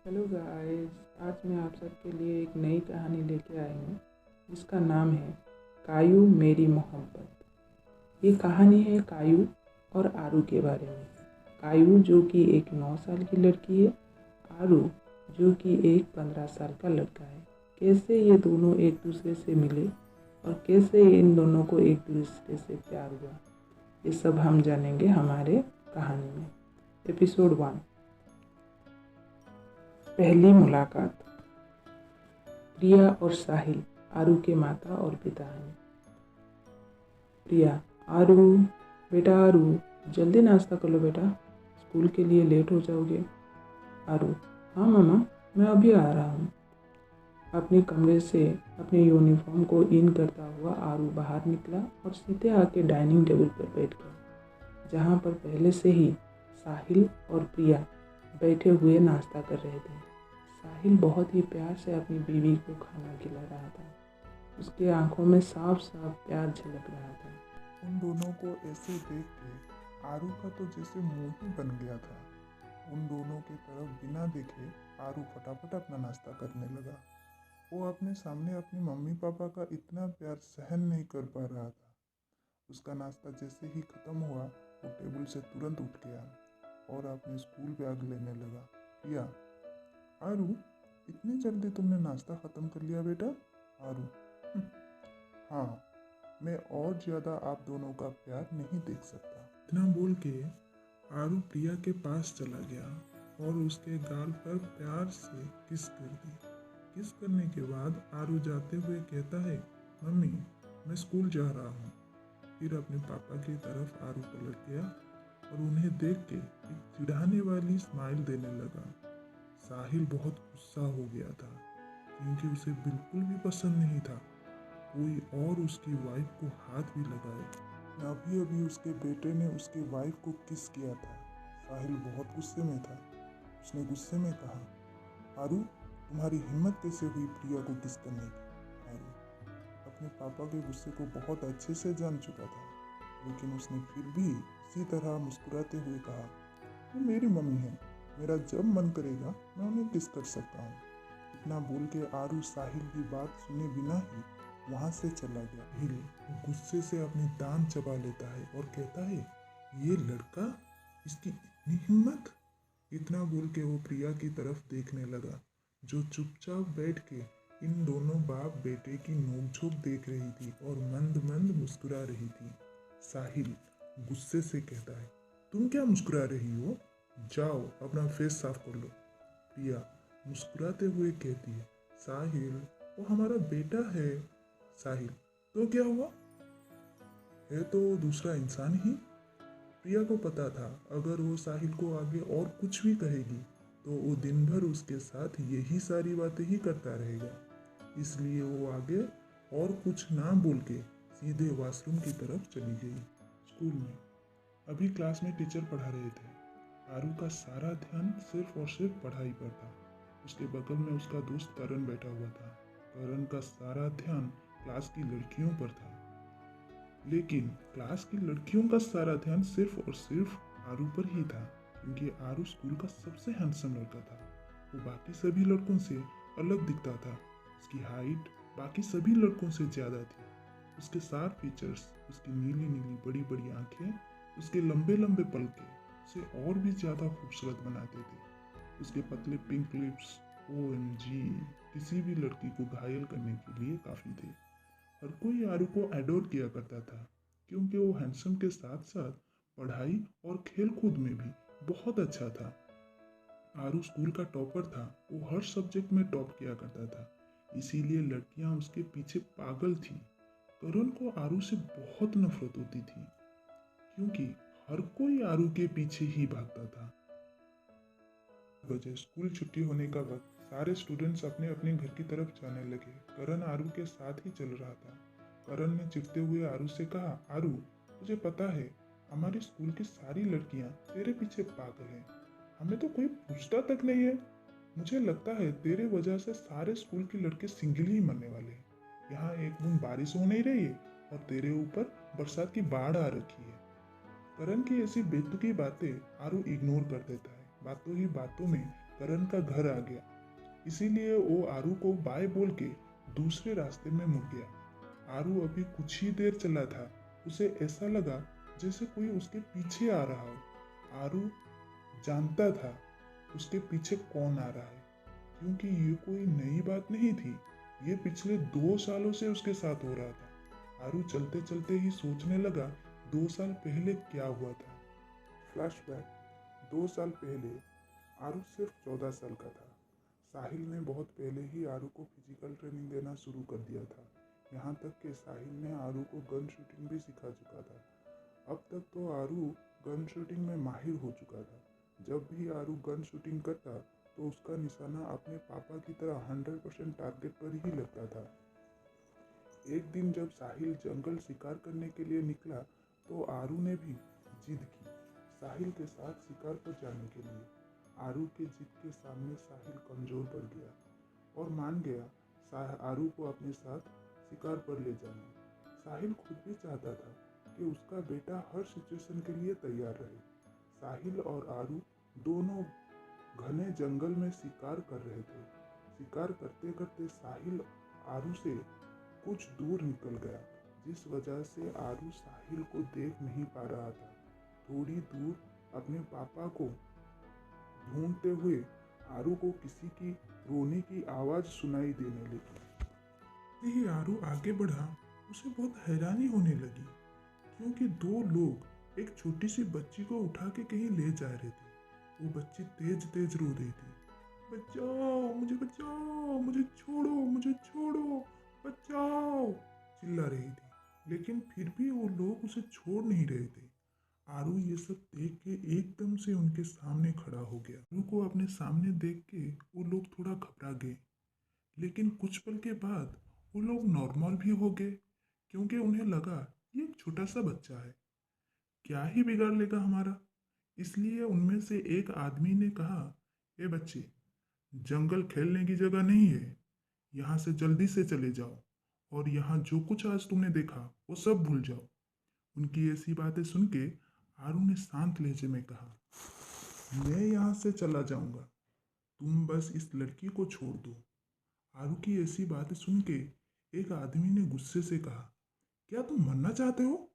Hello guys. आज मैं आप सबके लिए एक नई कहानी लेके आई हूँ जिसका नाम है कायू मेरी मोहब्बत। ये कहानी है कायू और आरू के बारे में। कायू जो कि एक 9 साल की लड़की है, आरू जो कि एक 15 साल का लड़का है। कैसे ये दोनों एक दूसरे से मिले और कैसे इन दोनों को एक दूसरे से प्यार हुआ, ये सब हम जानेंगे हमारे कहानी में। एपिसोड 1, पहली मुलाकात। प्रिया और साहिल आरू के माता और पिता हैं। प्रिया, आरू, बेटा आरू, जल्दी नाश्ता कर लो बेटा, स्कूल के लिए लेट हो जाओगे। आरू, हाँ मामा, मैं अभी आ रहा हूँ। अपने कमरे से अपने यूनिफॉर्म को इन करता हुआ आरू बाहर निकला और सीधे आके डाइनिंग टेबल पर बैठ गया, जहाँ पर पहले से ही साहिल और प्रिया बैठे हुए नाश्ता कर रहे थे। साहिल बहुत ही प्यार से अपनी बीवी को खाना खिला रहा था। उसके आंखों में साफ साफ प्यार झलक रहा था। उन दोनों को ऐसे देख के आरू का तो जैसे मुंह ही बन गया था। उन दोनों की तरफ बिना देखे आरू फटाफट अपना नाश्ता करने लगा। वो अपने सामने अपनी मम्मी पापा का इतना प्यार सहन नहीं कर पा रहा था। उसका नाश्ता जैसे ही खत्म हुआ वो टेबल से तुरंत उठ गया और अपने स्कूल बैग लेने लगा। प्रिया, आरू, इतनी जल्दी तुमने नाश्ता खत्म कर लिया बेटा? आरू, "हम्म, हाँ, मैं और ज़्यादा आप दोनों का प्यार नहीं देख सकता।" इतना बोल के आरू प्रिया के पास चला गया और उसके गाल पर प्यार से किस कर दी। किस करने के बाद आरू जाते हुए कहता है, मम्मी, मैं स्कूल जा रहा हूँ। फिर अपने पापा की तरफ आरू पलट गया और उन्हें देख के एक चिढ़ाने वाली स्माइल देने लगा। साहिल बहुत गुस्सा हो गया था क्योंकि उसे बिल्कुल भी पसंद नहीं था कोई और उसकी वाइफ को हाथ भी लगाए। अभी अभी उसके बेटे ने उसकी वाइफ को किस किया था। साहिल बहुत गुस्से में था। उसने गुस्से में कहा, आरू, तुम्हारी हिम्मत कैसे हुई प्रिया को किस करने की? आरू अपने पापा के गुस्से को बहुत अच्छे से जान चुका था, लेकिन उसने फिर भी इसी तरह मुस्कुराते हुए कहा, वो मेरी मम्मी है, मेरा जब मन करेगा मैं उन्हें किस कर सकता हूँ। इतना बोल के आरू साहिल की बात सुने बिना ही वहां से चला गया। हिल गुस्से से अपनी दांत चबा लेता है और कहता है, ये लड़का, इसकी इतनी हिम्मत। इतना बोल के वो प्रिया की तरफ देखने लगा, जो चुपचाप बैठ के इन दोनों बाप बेटे की नोकझोंक देख रही थी और मंद मंद मुस्कुरा रही थी। साहिल गुस्से से कहता है, तुम क्या मुस्कुरा रही हो? जाओ अपना फेस साफ कर लो। प्रिया मुस्कुराते हुए कहती है, साहिल, वो हमारा बेटा है। साहिल, तो क्या हुआ? है तो दूसरा इंसान ही। प्रिया को पता था अगर वो साहिल को आगे और कुछ भी कहेगी तो वो दिन भर उसके साथ यही सारी बातें ही करता रहेगा। इसलिए वो आगे और कुछ ना बोल के सीधे वॉशरूम की तरफ चली गई। स्कूल में अभी क्लास में टीचर पढ़ा रहे थे। आरू का सारा ध्यान सिर्फ और सिर्फ पढ़ाई पर था। उसके बगल में उसका दोस्त करण बैठा हुआ था। करण का सारा ध्यान क्लास की लड़कियों पर था, लेकिन क्लास की लड़कियों का सारा ध्यान सिर्फ और सिर्फ आरू पर ही था, क्योंकि आरू स्कूल का सबसे हैंडसम लड़का था। वो बाकी सभी लड़कों से अलग दिखता था। उसकी हाइट बाकी सभी लड़कों से ज़्यादा थी। उसके शार्प फीचर्स, उसकी नीली नीली बड़ी बड़ी आंखें, उसके लंबे लंबे पलके उसे और भी ज़्यादा खूबसूरत बनाते थे। उसके पतले पिंक लिप्स, OMG, किसी भी लड़की को घायल करने के लिए काफ़ी थे। हर कोई आरू को एडोर किया करता था, क्योंकि वो हैंडसम के साथ साथ पढ़ाई और खेल कूद में भी बहुत अच्छा था। आरू स्कूल का टॉपर था। वो हर सब्जेक्ट में टॉप किया करता था, इसीलिए लड़कियां उसके पीछे पागल थी। करण को आरू से बहुत नफरत होती थी, क्योंकि हर कोई आरू के पीछे ही भागता था। वजह स्कूल छुट्टी होने का वक्त सारे स्टूडेंट्स अपने अपने घर की तरफ जाने लगे। करण आरू के साथ ही चल रहा था। करण ने चिढ़ते हुए आरू से कहा, आरू, तुझे पता है हमारे स्कूल की सारी लड़कियां तेरे पीछे पागल हैं। हमें तो कोई पूछता तक नहीं है। मुझे लगता है तेरे वजह से सारे स्कूल के लड़के सिंगल ही मरने वाले हैं। यहाँ एक बूंद बारिश हो नहीं रही है और तेरे ऊपर बरसात की बाढ़ आ रखी है। करण की ऐसी बेतुकी बातें आरू इग्नोर कर देता है। बातों ही बातों में करण का घर आ गया। इसीलिए वो आरू को बाय बोल के दूसरे रास्ते में मुड़ गया। आरू अभी कुछ ही देर चला था, उसे ऐसा लगा जैसे कोई उसके पीछे आ रहा हो। आरू जानता था उसके पीछे कौन आ रहा है, क्योंकि ये कोई नई बात नहीं थी। ये पिछले 2 सालों से उसके साथ हो रहा था। आरू चलते चलते ही सोचने लगा 2 साल पहले क्या हुआ था। फ्लैशबैक। 2 साल पहले आरू सिर्फ 14 साल का था। साहिल ने बहुत पहले ही आरू को फिजिकल ट्रेनिंग देना शुरू कर दिया था। यहाँ तक कि साहिल ने आरू को गन शूटिंग भी सिखा चुका था। अब तक तो आरू गन शूटिंग में माहिर हो चुका था। जब भी आरू गन शूटिंग करता तो उसका निशाना अपने पापा की तरह 100% टारगेट पर ही लगता था। एक दिन जब साहिल जंगल शिकार करने के लिए निकला तो आरू ने भी जिद की साहिल के साथ शिकार पर जाने के लिए। आरू के जिद के सामने साहिल कमजोर पड़ गया और मान गया आरू को अपने साथ शिकार पर ले जाना। साहिल खुद भी चाहता था कि उसका बेटा हर सिचुएशन के लिए तैयार रहे। साहिल और आरू दोनों घने जंगल में शिकार कर रहे थे। शिकार करते करते साहिल आरू से कुछ दूर निकल गया, जिस वजह से आरू साहिल को देख नहीं पा रहा था। थोड़ी दूर अपने पापा को ढूंढते हुए आरू को किसी की रोने की आवाज सुनाई देने लगी। जैसे ही आरू आगे बढ़ा, उसे बहुत हैरानी होने लगी, क्योंकि 2 लोग एक छोटी सी बच्ची को उठा के कहीं ले जा रहे थे। वो बच्ची तेज तेज रो रही थी। बचाओ, मुझे छोड़ो, मुझे छोड़ो, बचाओ, चिल्ला रही थी। लेकिन फिर भी वो लोग उसे छोड़ नहीं रहे थे। आरू ये सब देख के एकदम से उनके सामने खड़ा हो गया। आरू को अपने सामने देख के वो लोग थोड़ा घबरा गए, लेकिन कुछ पल के बाद वो लोग नॉर्मल भी हो गए, क्योंकि उन्हें लगा ये एक छोटा सा बच्चा है, क्या ही बिगाड़ लेगा हमारा। इसलिए उनमें से एक आदमी ने कहा, ए बच्चे, जंगल खेलने की जगह नहीं है, यहाँ से जल्दी से चले जाओ और यहाँ जो कुछ आज तुमने देखा वो सब भूल जाओ। उनकी ऐसी बातें सुन के आरू ने शांत लहजे में कहा, मैं यहाँ से चला जाऊंगा, तुम बस इस लड़की को छोड़ दो। आरू की ऐसी बातें सुन के एक आदमी ने गुस्से से कहा, क्या तुम मरना चाहते हो?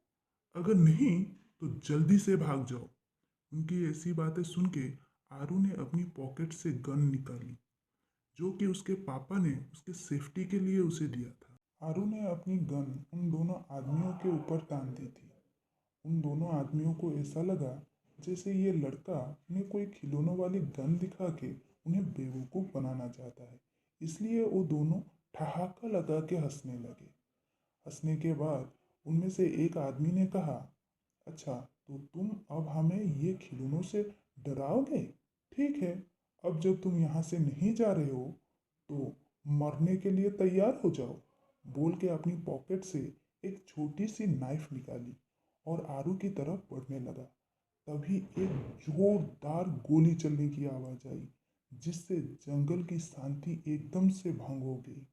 अगर नहीं तो जल्दी से भाग जाओ। उनकी ऐसी बातें सुन के आरू ने अपनी पॉकेट से गन निकाली, जो कि उसके पापा ने उसके सेफ्टी के लिए उसे दिया था। आरू ने अपनी गन उन दोनों आदमियों के ऊपर तान दी थी। उन दोनों आदमियों को ऐसा लगा जैसे ये लड़का उन्हें कोई खिलौनों वाली गन दिखा के उन्हें बेवकूफ़ बनाना चाहता है। इसलिए वो दोनों ठहाका लगा के हंसने लगे। हंसने के बाद उनमें से एक आदमी ने कहा, अच्छा तो तुम अब हमें ये खिलौनों से डराओगे? ठीक है, अब जब तुम यहाँ से नहीं जा रहे हो तो मरने के लिए तैयार हो जाओ। बोल के अपनी पॉकेट से एक छोटी सी नाइफ निकाली और आरू की तरफ बढ़ने लगा। तभी एक जोरदार गोली चलने की आवाज आई, जिससे जंगल की शांति एकदम से भंग हो गई।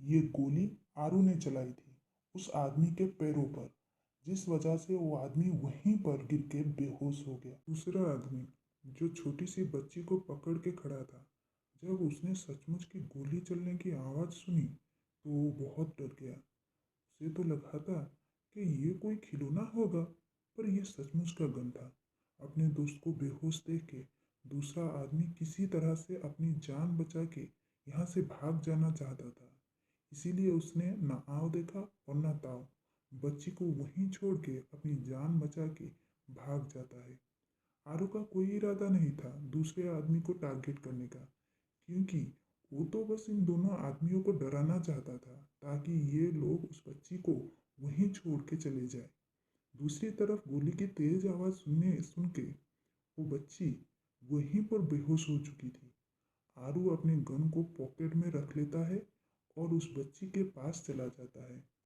ये गोली आरू ने चलाई थी उस आदमी के पैरों पर, जिस वजह से वो आदमी वहीं पर गिर के बेहोश हो गया। दूसरा आदमी जो छोटी सी बच्ची को पकड़ के खड़ा था, जब उसने सचमुच की गोली चलने की आवाज़ सुनी तो वो बहुत डर गया। उसे तो लगा था कि ये कोई खिलौना होगा, पर यह सचमुच का गन था। अपने दोस्त को बेहोश देख के दूसरा आदमी किसी तरह से अपनी जान बचा के यहाँ से भाग जाना चाहता था। इसीलिए उसने न आव देखा और न ताव, बच्ची को वहीं छोड़ के अपनी जान बचा के भाग जाता है। आरू का कोई इरादा नहीं था दूसरे आदमी को टारगेट करने का, क्योंकि वो तो बस इन दोनों आदमियों को डराना चाहता था ताकि ये लोग उस बच्ची को वहीं छोड़ के चले जाए। दूसरी तरफ गोली की तेज आवाज़ सुन के वो बच्ची वहीं पर बेहोश हो चुकी थी। आरू अपने गन को पॉकेट में रख लेता है और उस बच्ची के पास चला जाता है।